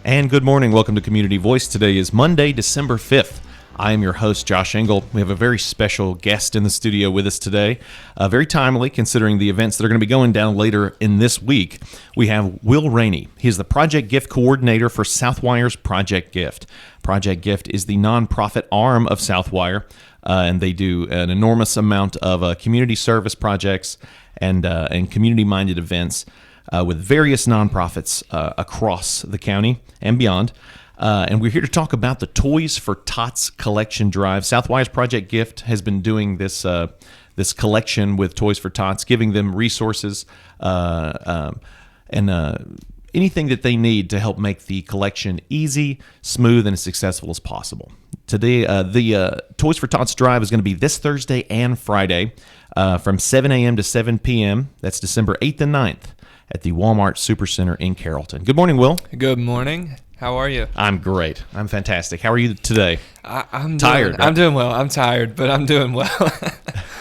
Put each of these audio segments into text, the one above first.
And good morning. Welcome to Community Voice. Today is Monday, December 5th. I am your host, Josh Engel. We have a very special guest in the studio with us today. Very timely, considering the events that are going to be going down later in this week. We have Wil Rainey. He is the Project Gift Coordinator for Southwire's Project Gift. Project Gift is the nonprofit arm of Southwire, and they do an enormous amount of community service projects and community-minded events with various nonprofits across the county and beyond. And we're here to talk about the Toys for Tots collection drive. Southwire's Project Gift has been doing this this collection with Toys for Tots, giving them resources and anything that they need to help make the collection easy, smooth, and as successful as possible. Today, the Toys for Tots drive is going to be this Thursday and Friday from 7 a.m. to 7 p.m. That's December 8th and 9th at the Walmart Supercenter in Carrollton. Good morning, Will. Good morning. How are you? I'm great. I'm fantastic. How are you today? I'm tired. I'm doing well. I'm tired, but I'm doing well.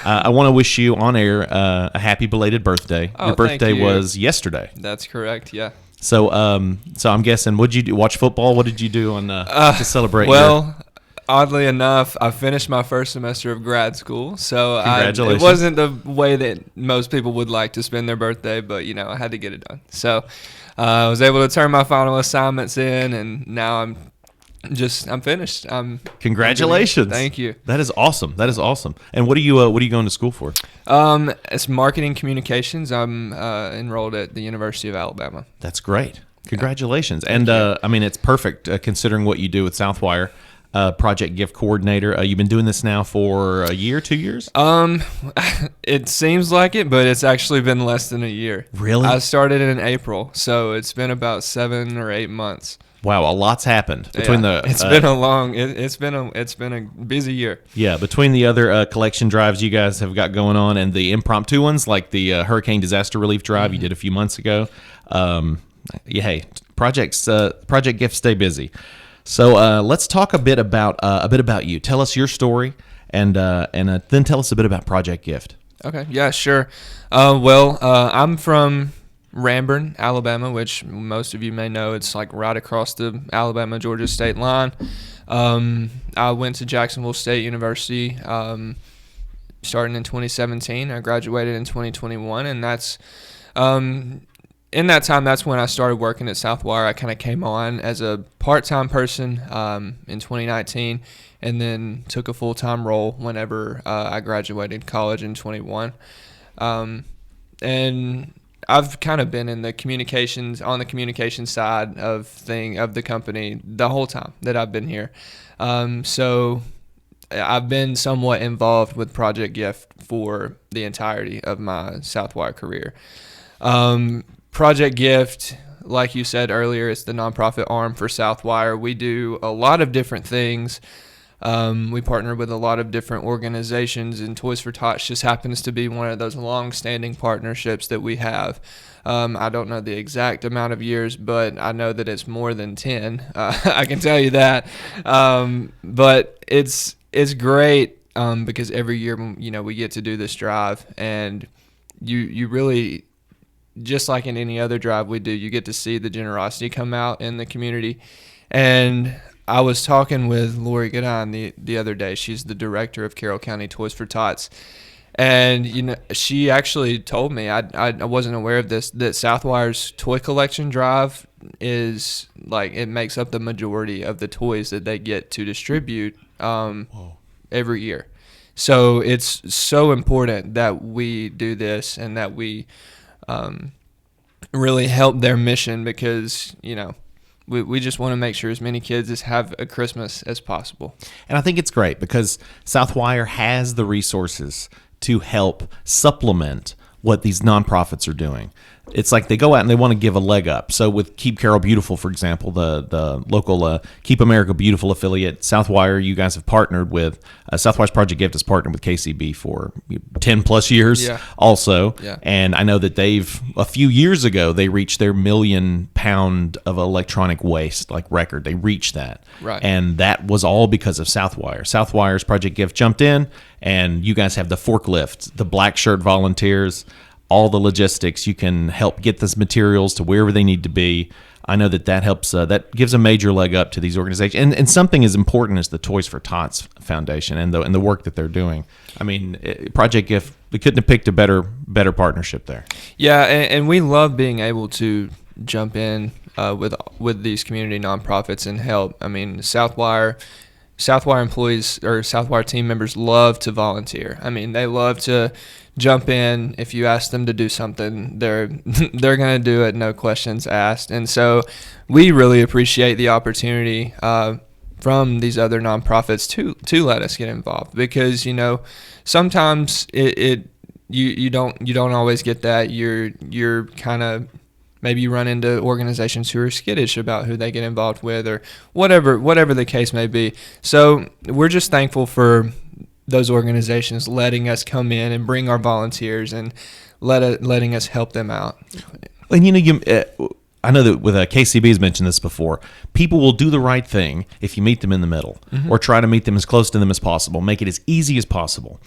I want to wish you on air a happy belated birthday. Your birthday was yesterday. That's correct. Yeah. So I'm guessing, what did you do? Watch football? What did you do to celebrate? Oddly enough, I finished my first semester of grad school, so Congratulations. It wasn't the way that most people would like to spend their birthday, but I had to get it done. So I was able to turn my final assignments in, and now I'm finished. Congratulations! Thank you. That is awesome. And what are you going to school for? It's marketing communications. I'm enrolled at the University of Alabama. That's great. Congratulations. And it's perfect considering what you do with Southwire. Project Gift Coordinator. You've been doing this now for a year, 2 years? It seems like it, but it's actually been less than a year. Really? I started in April, so it's been about 7 or 8 months. Wow, a lot's happened between it's been a busy year. Yeah, between the other collection drives you guys have got going on and the impromptu ones like the Hurricane Disaster Relief Drive you did a few months ago. Hey, Project Gift stay busy. So let's talk a bit about you. Tell us your story, and then tell us a bit about Project Gift. Okay. Yeah. Sure. I'm from Ranburne, Alabama, which most of you may know. It's like right across the Alabama-Georgia state line. I went to Jacksonville State University starting in 2017. I graduated in 2021, and that's in that time, that's when I started working at Southwire. I kind of came on as a part-time person in 2019, and then took a full-time role whenever I graduated college in 21. And I've kind of been in the communication side of the company the whole time that I've been here. So I've been somewhat involved with Project Gift for the entirety of my Southwire career. Project Gift, like you said earlier, it's the nonprofit arm for Southwire. We do a lot of different things. We partner with a lot of different organizations, and Toys for Tots just happens to be one of those long-standing partnerships that we have. I don't know the exact amount of years, but I know that it's more than 10. I can tell you that. But it's great because every year, we get to do this drive, and you really, just like in any other drive we do, you get to see the generosity come out in the community. And I was talking with Lori Goodine the other day. She's the director of Carroll County Toys for Tots. And, she actually told me, I wasn't aware of this, that Southwire's toy collection drive is, it makes up the majority of the toys that they get to distribute every year. So it's so important that we do this and that we really help their mission, because we just want to make sure as many kids have a Christmas as possible. And I think it's great because Southwire has the resources to help supplement what these nonprofits are doing. It's like they go out and they want to give a leg up. So with Keep Carroll Beautiful, for example, the local Keep America Beautiful affiliate, Southwire, you guys have partnered with, Southwire's Project Gift has partnered with KCB for 10 plus years also. Yeah. And I know that a few years ago, they reached their 1 million pound of electronic waste, record. They reached that. Right. And that was all because of Southwire. Southwire's Project Gift jumped in, and you guys have the forklift, the black shirt volunteers, all the logistics. You can help get these materials to wherever they need to be. I know that helps. That gives a major leg up to these organizations, and something as important as the Toys for Tots Foundation and the work that they're doing. I mean, Project Gift, we couldn't have picked a better partnership there. Yeah, and we love being able to jump in with these community nonprofits and help. I mean, Southwire employees or Southwire team members love to volunteer. I mean, they love to jump in. If you ask them to do something, they're going to do it, no questions asked. And so we really appreciate the opportunity from these other nonprofits to let us get involved, because sometimes you don't always get that. You're kind of, maybe you run into organizations who are skittish about who they get involved with, or whatever the case may be. So we're just thankful for those organizations letting us come in and bring our volunteers and letting us help them out. And I know that with KCB has mentioned this before. People will do the right thing if you meet them in the middle, or try to meet them as close to them as possible. Make it as easy as possible.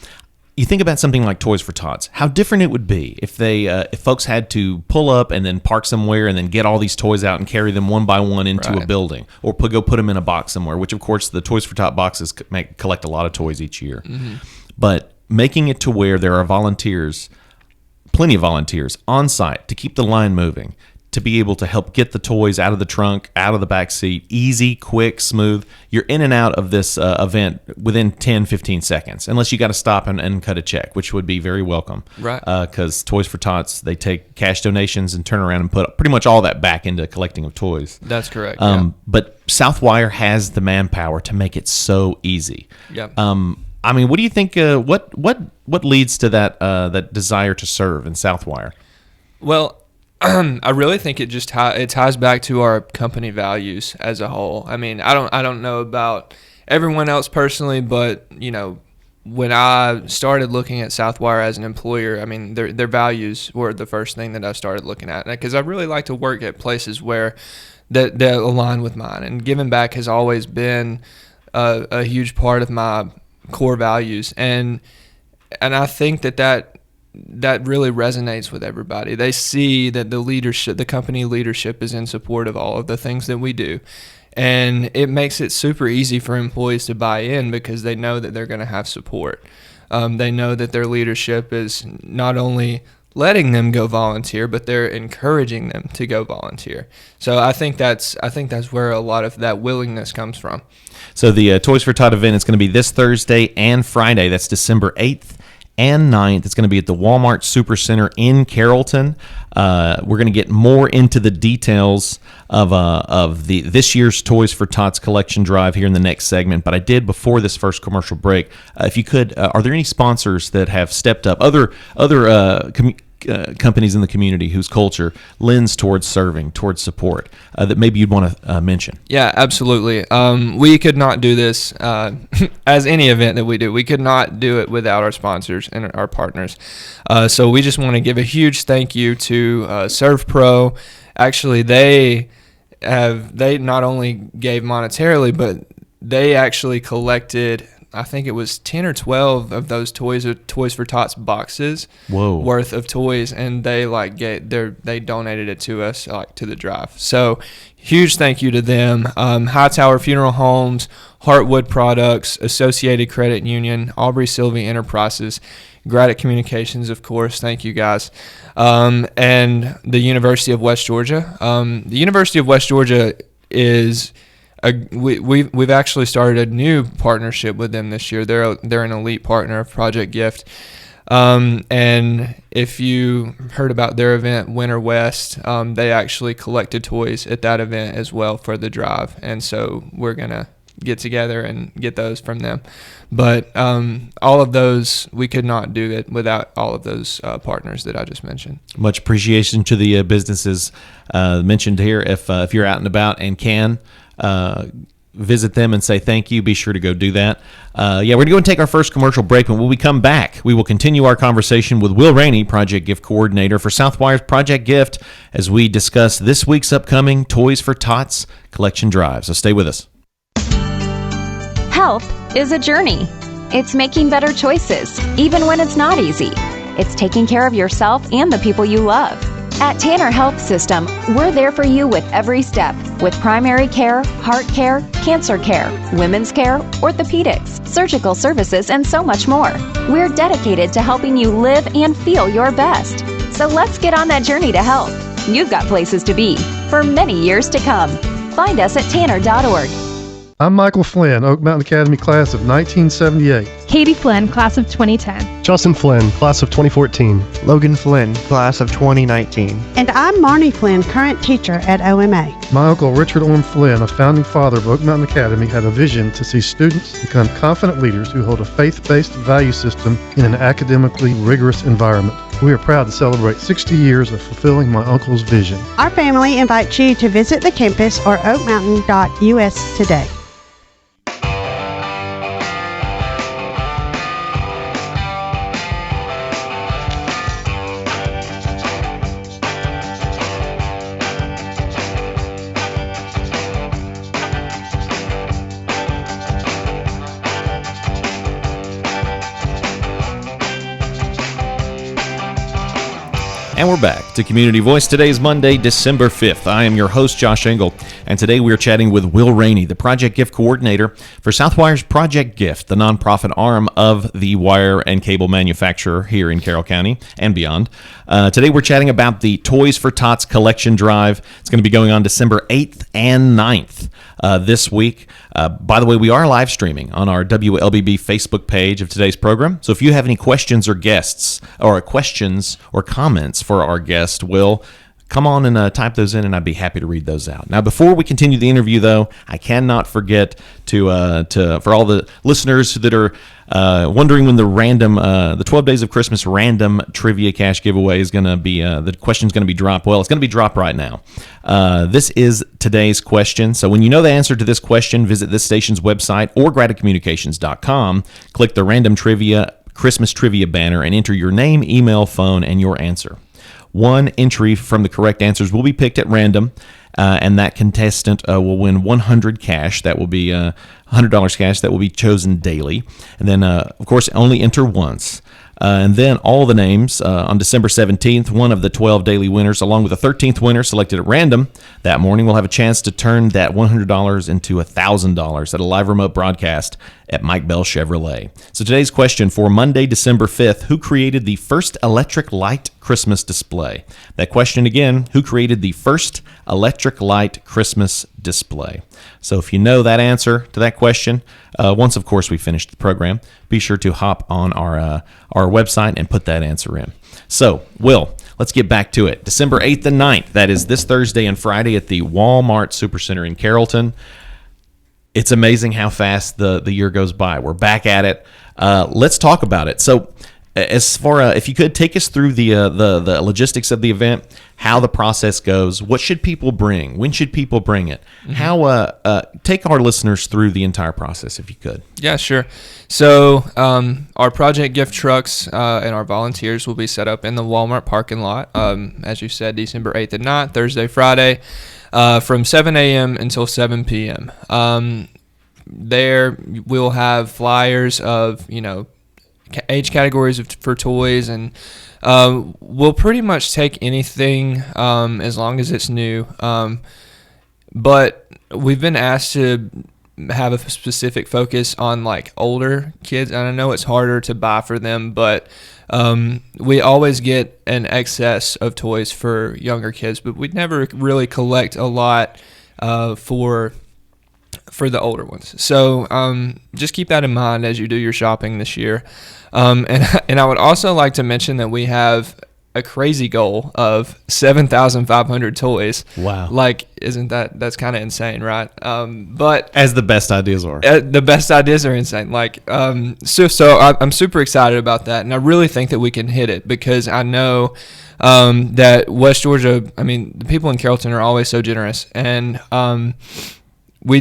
You think about something like Toys for Tots, how different it would be if if folks had to pull up and then park somewhere and then get all these toys out and carry them one by one into a building, or go put them in a box somewhere, which of course the Toys for Tots boxes collect a lot of toys each year. But making it to where there are volunteers, plenty of volunteers on site to keep the line moving, to be able to help get the toys out of the trunk, out of the back seat, easy, quick, smooth. You're in and out of this event within 10, 15 seconds, unless you got to stop and cut a check, which would be very welcome. Right. Because Toys for Tots, they take cash donations and turn around and put pretty much all that back into collecting of toys. That's correct. But Southwire has the manpower to make it so easy. Yep. I mean, what do you think? What leads to that desire to serve in Southwire? Well, I really think it just it ties back to our company values as a whole. I mean, I don't know about everyone else personally, but when I started looking at Southwire as an employer, I mean, their values were the first thing that I started looking at, because I really like to work at places where that align with mine, and giving back has always been a huge part of my core values, and I think that really resonates with everybody. They see that the company leadership is in support of all of the things that we do. And it makes it super easy for employees to buy in, because they know that they're going to have support. They know that their leadership is not only letting them go volunteer, but they're encouraging them to go volunteer. So I think that's where a lot of that willingness comes from. So the Toys for Tot event is going to be this Thursday and Friday. That's December 8th. And 9th. It's going to be at the Walmart Supercenter in Carrollton. We're going to get more into the details of this year's Toys for Tots collection drive here in the next segment. But I did, before this first commercial break, if you could, are there any sponsors that have stepped up, other companies in the community whose culture lends towards serving, towards support, that maybe you'd want to mention? Yeah, absolutely. We could not do this as any event that we do. We could not do it without our sponsors and our partners. So we just want to give a huge thank you to ServPro. Actually, they not only gave monetarily, but they actually collected, I think it was 10 or 12 of those Toys for Tots boxes worth of toys, and they donated it to us, to the drive. So huge thank you to them. Hightower Funeral Homes, Heartwood Products, Associated Credit Union, Aubrey Sylvie Enterprises, Gradit Communications, of course. Thank you guys. And the University of West Georgia. The University of West Georgia is we've actually started a new partnership with them this year. They're an elite partner of Project Gift. And if you heard about their event, Winter West, they actually collected toys at that event as well for the drive. And so we're going to get together and get those from them. But all of those, we could not do it without all of those partners that I just mentioned. Much appreciation to the businesses mentioned here. If you're out and about and can visit them and say thank you, be sure to go do that. We're going to go and take our first commercial break, and when we come back, we will continue our conversation with Wil Rainey, Project Gift Coordinator for Southwire's Project Gift, as we discuss this week's upcoming Toys for Tots collection drive. So stay with us. Health is a journey. It's making better choices, even when it's not easy. It's taking care of yourself and the people you love. At Tanner Health System, we're there for you with every step, with primary care, heart care, cancer care, women's care, orthopedics, surgical services, and so much more. We're dedicated to helping you live and feel your best. So let's get on that journey to health. You've got places to be for many years to come. Find us at tanner.org. I'm Michael Flynn, Oak Mountain Academy class of 1978. Katie Flynn, class of 2010. Justin Flynn, class of 2014. Logan Flynn, class of 2019. And I'm Marnie Flynn, current teacher at OMA. My uncle Richard Orm Flynn, a founding father of Oak Mountain Academy, had a vision to see students become confident leaders who hold a faith-based value system in an academically rigorous environment. We are proud to celebrate 60 years of fulfilling my uncle's vision. Our family invites you to visit the campus or oakmountain.us today. And we're back to Community Voice. Today is Monday, December 5th. I am your host, Josh Engel, and today we are chatting with Wil Rainey, the Project Gift Coordinator for Southwire's Project Gift, the nonprofit arm of the wire and cable manufacturer here in Carroll County and beyond. Today we're chatting about the Toys for Tots collection drive. It's going to be going on December 8th and 9th this week. By the way, we are live streaming on our WLBB Facebook page of today's program. So if you have any questions or questions or comments for our guest, Wil, come on and type those in, and I'd be happy to read those out. Now, before we continue the interview, though, I cannot forget to for all the listeners that are wondering when the 12 Days of Christmas random trivia cash giveaway is going to be, the question's going to be dropped. Well, it's going to be dropped right now. This is today's question. So when you know the answer to this question, visit this station's website or gradacommunications.com, click the random trivia Christmas trivia banner, and enter your name, email, phone, and your answer. One entry from the correct answers will be picked at random, and that contestant will win $100 cash. That will be $100 cash that will be chosen daily. And then, of course, only enter once. And then all the names on December 17th, one of the 12 daily winners, along with the 13th winner selected at random that morning, will have a chance to turn that $100 into $1,000 at a live remote broadcast at Mike Bell Chevrolet. So today's question for Monday, December 5th, who created the first electric light Christmas display? That question again, who created the first electric light Christmas display? So if you know that answer to that question, once, of course, we finish the program, be sure to hop on our website and put that answer in. So, Wil, let's get back to it. December 8th and 9th, that is this Thursday and Friday at the Walmart Supercenter in Carrollton. It's amazing how fast the year goes by. We're back at it. Let's talk about it. So, as far if you could take us through the logistics of the event, how the process goes, what should people bring, when should people bring it, how take our listeners through the entire process if you could. Yeah, sure. So our project gift trucks and our volunteers will be set up in the Walmart parking lot, as you said, December 8th and 9th, Thursday, Friday, from 7 a.m. until 7 p.m. There we'll have flyers of, age categories for toys, and we'll pretty much take anything as long as it's new. But we've been asked to have a specific focus on like older kids, and I know it's harder to buy for them, but we always get an excess of toys for younger kids, but we never really collect a lot for the older ones. So just keep that in mind as you do your shopping this year. And I would also like to mention that we have a crazy goal of 7,500 toys. Wow. Like, that's kind of insane, right? But as the best ideas are. The best ideas are insane. Like, so I'm super excited about that. And I really think that we can hit it because I know that West Georgia, the people in Carrollton are always so generous. And we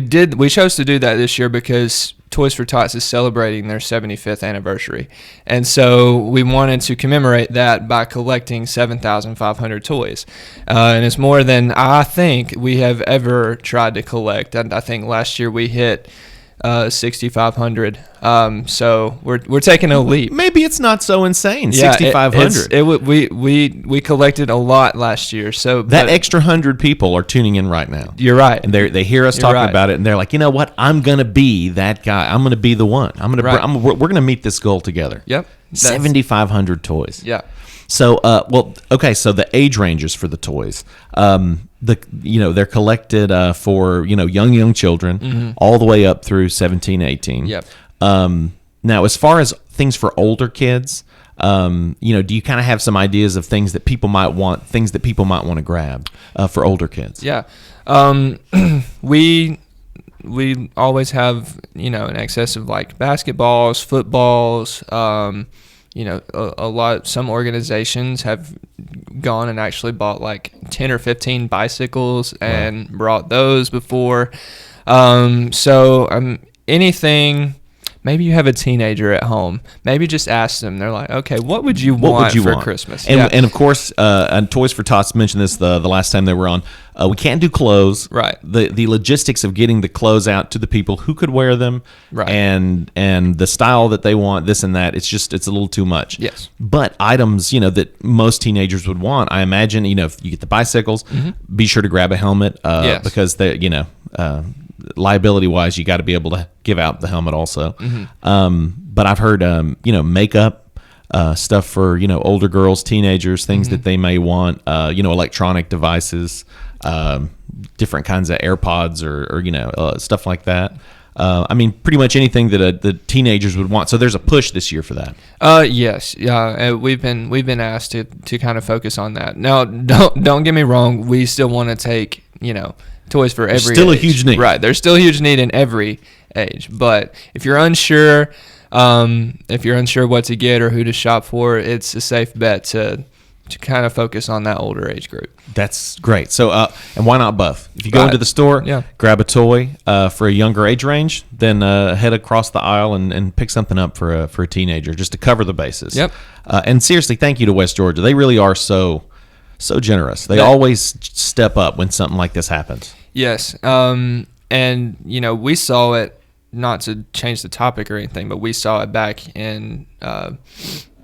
chose to do that this year because Toys for Tots is celebrating their 75th anniversary. And so we wanted to commemorate that by collecting 7,500 toys. And it's more than I think we have ever tried to collect. And I think last year we hit 6,500. So we're taking a leap. Maybe it's not so insane. 6,500. We collected a lot last year. So that extra 100 people are tuning in right now. You're right, and they hear us talking about it, and they're like, you know what? I'm gonna be that guy. I'm gonna be the one. We're gonna meet this goal together. Yep. 7,500 toys. Yeah. So, So the age ranges for the toys, they're collected for young children, all the way up through 17, 18. Yep. Now, as far as things for older kids, do you kind of have some ideas of things that people might want to grab for older kids? Yeah. We always have in excess of like basketballs, footballs. Some organizations have gone and actually bought like 10 or 15 bicycles and brought those before. Anything, maybe you have a teenager at home, maybe just ask them. They're like, okay, what would you want for Christmas? And of course, Toys for Tots mentioned this the last time they were on. We can't do clothes. Right. The logistics of getting the clothes out to the people who could wear them. Right. And the style that they want, this and that. It's a little too much. Yes. But items, that most teenagers would want. I imagine, if you get the bicycles, be sure to grab a helmet. Yes. Because they, liability wise, you got to be able to give out the helmet also. But I've heard, makeup. Stuff for older girls, teenagers, things that they may want, electronic devices, different kinds of AirPods or stuff like that. Pretty much anything that the teenagers would want. So there's a push this year for that. Yes, yeah. We've been asked to kind of focus on that. Now, don't get me wrong. We still want to take toys for every. Still age. A huge need, right? There's still a huge need in every age. But if you're unsure. If you're unsure what to get or who to shop for, it's a safe bet to kind of focus on that older age group. That's great. So, and why not both? If you go into the store, grab a toy for a younger age range, then head across the aisle and pick something up for a teenager, just to cover the bases. Yep. And seriously, thank you to West Georgia. They really are so generous. They always step up when something like this happens. Yes. And we saw it. Not to change the topic or anything, but we saw it back in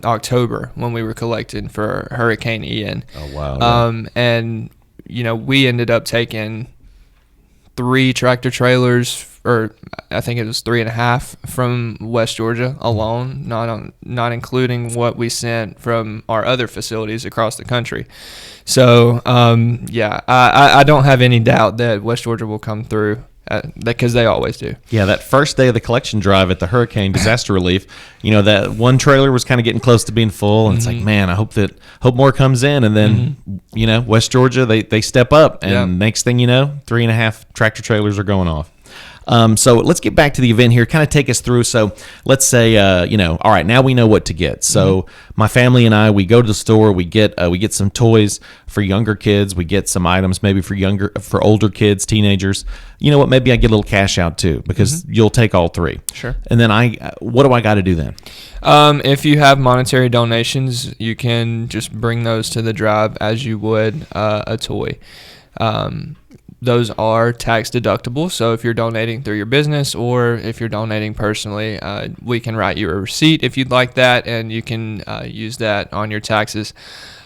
October when we were collecting for Hurricane Ian. Oh, wow. And, we ended up taking 3 tractor trailers, or I think it was 3.5 from West Georgia alone, not including what we sent from our other facilities across the country. So, I don't have any doubt that West Georgia will come through. Because they always do. Yeah, that first day of the collection drive at the hurricane disaster relief, that one trailer was kind of getting close to being full, and it's like, man, I hope more comes in, and then West Georgia they step up, and next thing you know, 3.5 tractor trailers are going off. So let's get back to the event here. Kind of take us through. So let's say, all right, now we know what to get. So my family and I, we go to the store. We get some toys for younger kids. We get some items maybe for older kids, teenagers. You know what? Maybe I get a little cash out too, because you'll take all 3. Sure. And then what do I got to do then? If you have monetary donations, you can just bring those to the drive as you would a toy. Those are tax deductible, so if you're donating through your business or if you're donating personally, we can write you a receipt if you'd like that, and you can use that on your taxes.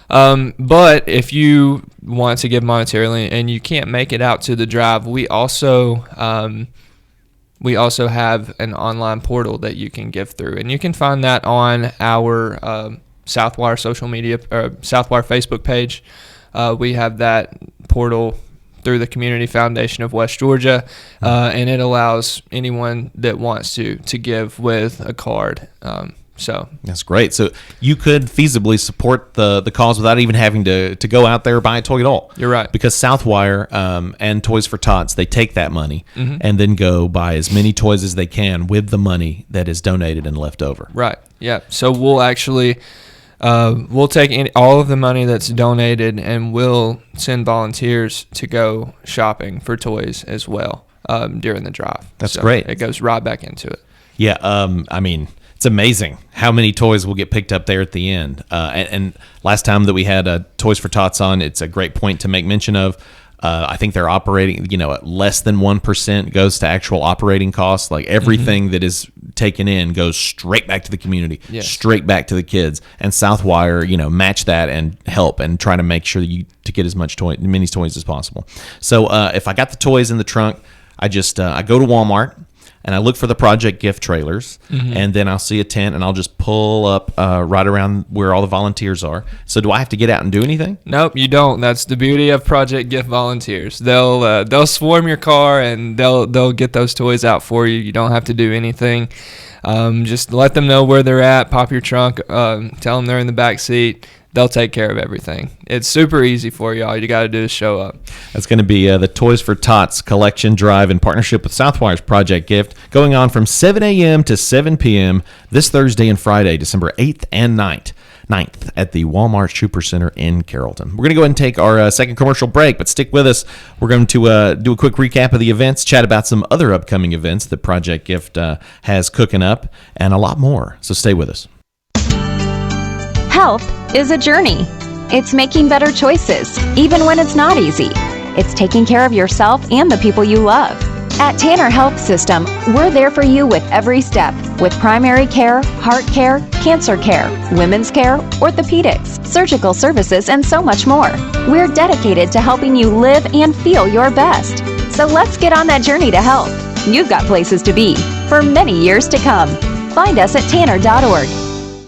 But if you want to give monetarily and you can't make it out to the drive, we also have an online portal that you can give through, and you can find that on our Southwire social media or Southwire Facebook page. We have that portal through the Community Foundation of West Georgia, and it allows anyone that wants to give with a card. So that's great. So you could feasibly support the cause without even having to go out there or buy a toy at all. You're right. Because Southwire and Toys for Tots, they take that money and then go buy as many toys as they can with the money that is donated and left over. Right. Yeah. So we'll actually we'll take all of the money that's donated, and we'll send volunteers to go shopping for toys as well during the drive. That's great. It goes right back into it. Yeah. It's amazing how many toys will get picked up there at the end. And last time that we had Toys for Tots on, it's a great point to make mention of. I think they're operating, at less than 1% goes to actual operating costs. Like everything that is taken in goes straight back to the community, straight back to the kids. And Southwire, match that and help and try to make sure that to get as many toys as possible. So if I got the toys in the trunk, I just I go to Walmart and I look for the project gift trailers, and then I'll see a tent and I'll just pull up right around where all the volunteers are. So do I have to get out and do anything? Nope, you don't. That's the beauty of Project Gift volunteers. They'll swarm your car and they'll get those toys out for you. You don't have to do anything. Just let them know where they're at. Pop your trunk. Tell them they're in the back seat. They'll take care of everything. It's super easy for you. All you got to do is show up. That's going to be the Toys for Tots collection drive in partnership with Southwire's Project Gift, going on from 7 a.m. to 7 p.m. this Thursday and Friday, December 8th and 9th at the Walmart Supercenter in Carrollton. We're going to go ahead and take our second commercial break, but stick with us. We're going to do a quick recap of the events, chat about some other upcoming events that Project Gift has cooking up, and a lot more. So stay with us. Health is a journey. It's making better choices, even when it's not easy. It's taking care of yourself and the people you love. At Tanner Health System, we're there for you with every step, with primary care, heart care, cancer care, women's care, orthopedics, surgical services, and so much more. We're dedicated to helping you live and feel your best. So let's get on that journey to health. You've got places to be for many years to come. Find us at tanner.org.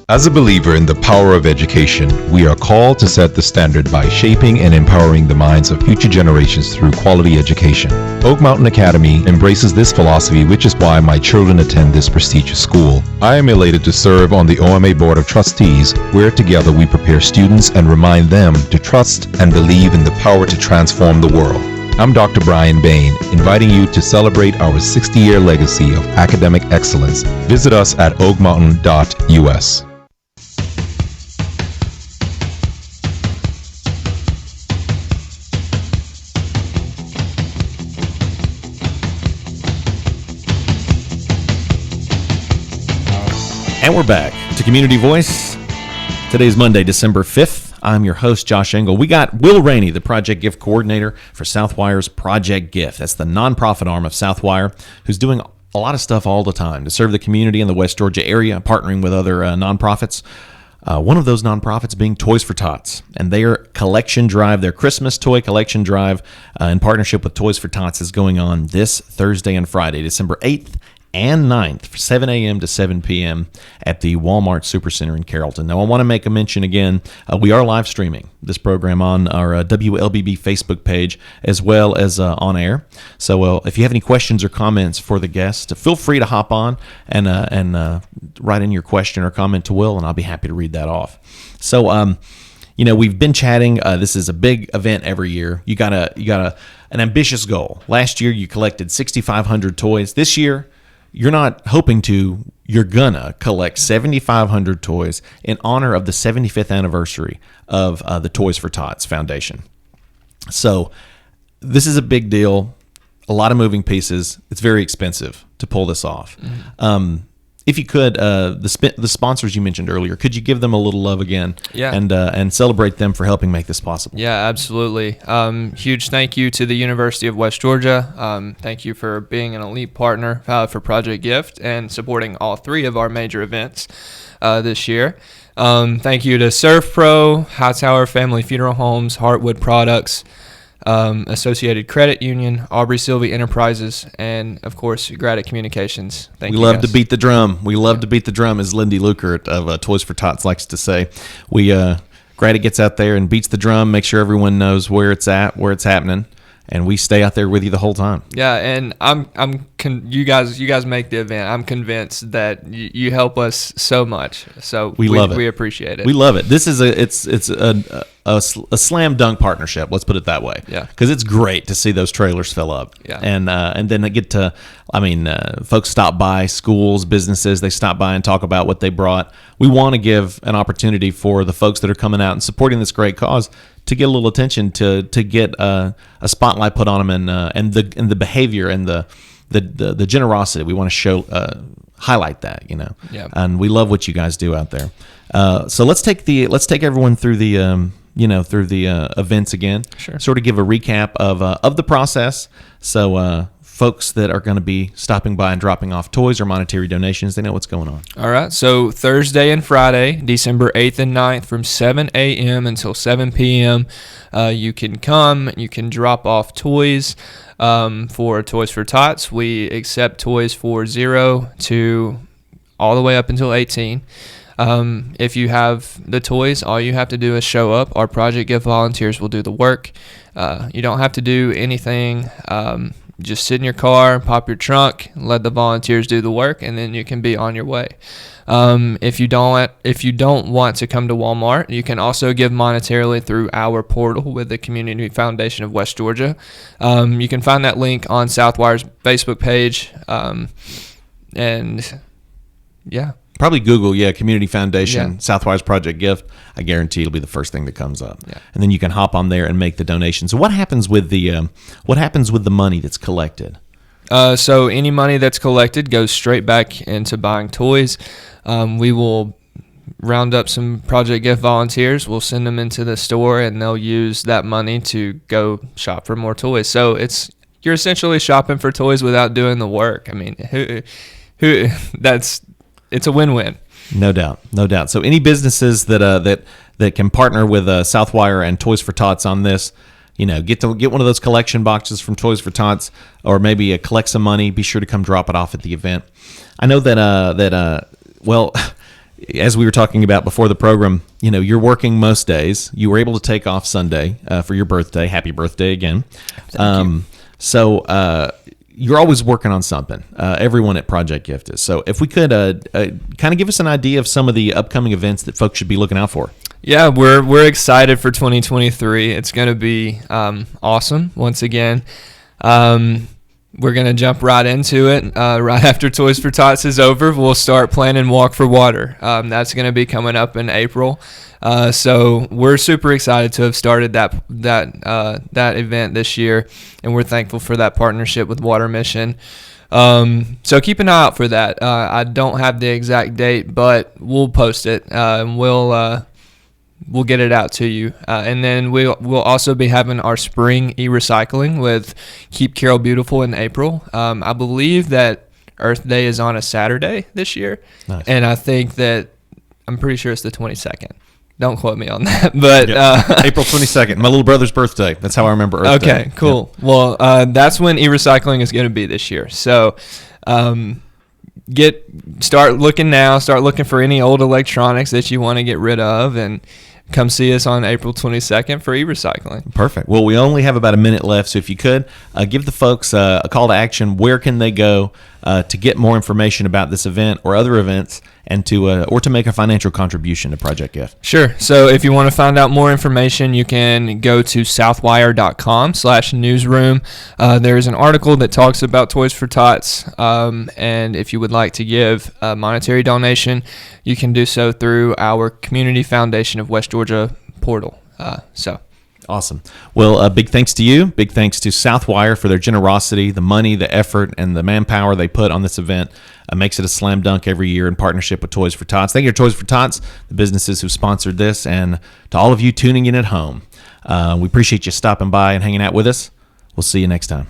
As a believer in the power of education, we are called to set the standard by shaping and empowering the minds of future generations through quality education. Oak Mountain Academy embraces this philosophy, which is why my children attend this prestigious school. I am elated to serve on the OMA Board of Trustees, where together we prepare students and remind them to trust and believe in the power to transform the world. I'm Dr. Brian Bain, inviting you to celebrate our 60-year legacy of academic excellence. Visit us at oakmountain.us. And we're back to Community Voice. Today is Monday, December 5th. I'm your host, Josh Engel. We got Wil Rainey, the Project Gift Coordinator for Southwire's Project Gift. That's the nonprofit arm of Southwire, who's doing a lot of stuff all the time to serve the community in the West Georgia area, partnering with other nonprofits. One of those nonprofits being Toys for Tots, and their collection drive, their Christmas toy collection drive in partnership with Toys for Tots is going on this Thursday and Friday, December 8th and 9th, from 7 a.m. to 7 p.m. at the Walmart Supercenter in Carrollton. Now, I want to make a mention again, we are live streaming this program on our WLBB Facebook page as well as on air. So if you have any questions or comments for the guests, feel free to hop on and write in your question or comment to Will, and I'll be happy to read that off. So, we've been chatting. This is a big event every year. You got an ambitious goal. Last year, you collected 6,500 toys. This year, you're gonna collect 7,500 toys in honor of the 75th anniversary of the Toys for Tots Foundation. So this is a big deal, a lot of moving pieces. It's very expensive to pull this off. Mm-hmm. If you could, the sponsors you mentioned earlier, could you give them a little love again? Yeah. And celebrate them for helping make this possible? Yeah, absolutely. Huge thank you to the University of West Georgia. Thank you for being an elite partner for Project Gift and supporting all three of our major events this year. Thank you to Surf Pro, Hightower Family Funeral Homes, Heartwood Products, Associated Credit Union, Aubrey Sylvie Enterprises, and of course Gradit Communications. We love to beat the drum. We love to beat the drum, as Lindy Lukert of Toys for Tots likes to say. Gradit gets out there and beats the drum, makes sure everyone knows where it's at, where it's happening, and we stay out there with you the whole time. Yeah, and you guys make the event. I'm convinced that you help us so much. So we love it. We appreciate it. We love it. This is a slam dunk partnership. Let's put it that way. Yeah. Because it's great to see those trailers fill up. Yeah. And then they get to, folks stop by, schools, businesses, they stop by and talk about what they brought. We want to give an opportunity for the folks that are coming out and supporting this great cause to get a little attention, to get a spotlight put on them, and the behavior and the generosity. We want to show highlight that, Yeah. And we love what you guys do out there. So let's take everyone through the through the events again. Sure. Sort of give a recap of the process. So folks that are going to be stopping by and dropping off toys or monetary donations, they know what's going on. All right. So Thursday and Friday, December 8th and 9th, from 7 a.m. until 7 p.m., you can come. You can drop off toys for Toys for Tots. We accept toys for 0 to all the way up until 18. If you have the toys, all you have to do is show up. Our Project Gift volunteers will do the work. You don't have to do anything. Just sit in your car, pop your trunk, let the volunteers do the work, and then you can be on your way. If you don't want to come to Walmart, you can also give monetarily through our portal with the Community Foundation of West Georgia. You can find that link on Southwire's Facebook page, and yeah. Probably Google, Community Foundation, Yeah. Southwire's Project Gift. I guarantee it'll be the first thing that comes up. Yeah. And then you can hop on there and make the donation. So what happens with the money that's collected? So any money that's collected goes straight back into buying toys. We will round up some Project Gift volunteers. We'll send them into the store, and they'll use that money to go shop for more toys. So you're essentially shopping for toys without doing the work. I mean, it's a win-win. No doubt. So any businesses that can partner with Southwire and Toys for Tots on this, get one of those collection boxes from Toys for Tots, or maybe collect some money. Be sure to come drop it off at the event. I know that as we were talking about before the program, you're working most days. You were able to take off Sunday for your birthday. Happy birthday again. Thank you. So you're always working on something. Everyone at Project Gift is. So if we could kind of give us an idea of some of the upcoming events that folks should be looking out for. Yeah, we're excited for 2023. It's going to be awesome once again. We're going to jump right into it. Right after Toys for Tots is over, we'll start planning Walk for Water. That's going to be coming up in April. So we're super excited to have started that event this year, and we're thankful for that partnership with Water Mission. So keep an eye out for that. I don't have the exact date, but we'll post it. And we'll get it out to you. And then we'll also be having our spring e-recycling with Keep Carroll Beautiful in April. I believe that Earth Day is on a Saturday this year. Nice. And I think that I'm pretty sure it's the 22nd. Don't quote me on that, but April 22nd, my little brother's birthday. That's how I remember Earth Day. Okay, cool. Yep. Well, that's when e-recycling is going to be this year. So, start looking now. Start looking for any old electronics that you want to get rid of, and come see us on April 22nd for e-recycling. Perfect. Well, we only have about a minute left, so if you could give the folks a call to action. Where can they go to get more information about this event or other events, and to make a financial contribution to Project Gift? Sure. So if you want to find out more information, you can go to southwire.com/newsroom. There's an article that talks about Toys for Tots, and if you would like to give a monetary donation, you can do so through our Community Foundation of West Georgia portal. Awesome. Well, big thanks to you. Big thanks to Southwire for their generosity, the money, the effort, and the manpower they put on this event. Makes it a slam dunk every year in partnership with Toys for Tots. Thank you to Toys for Tots, the businesses who sponsored this, and to all of you tuning in at home. We appreciate you stopping by and hanging out with us. We'll see you next time.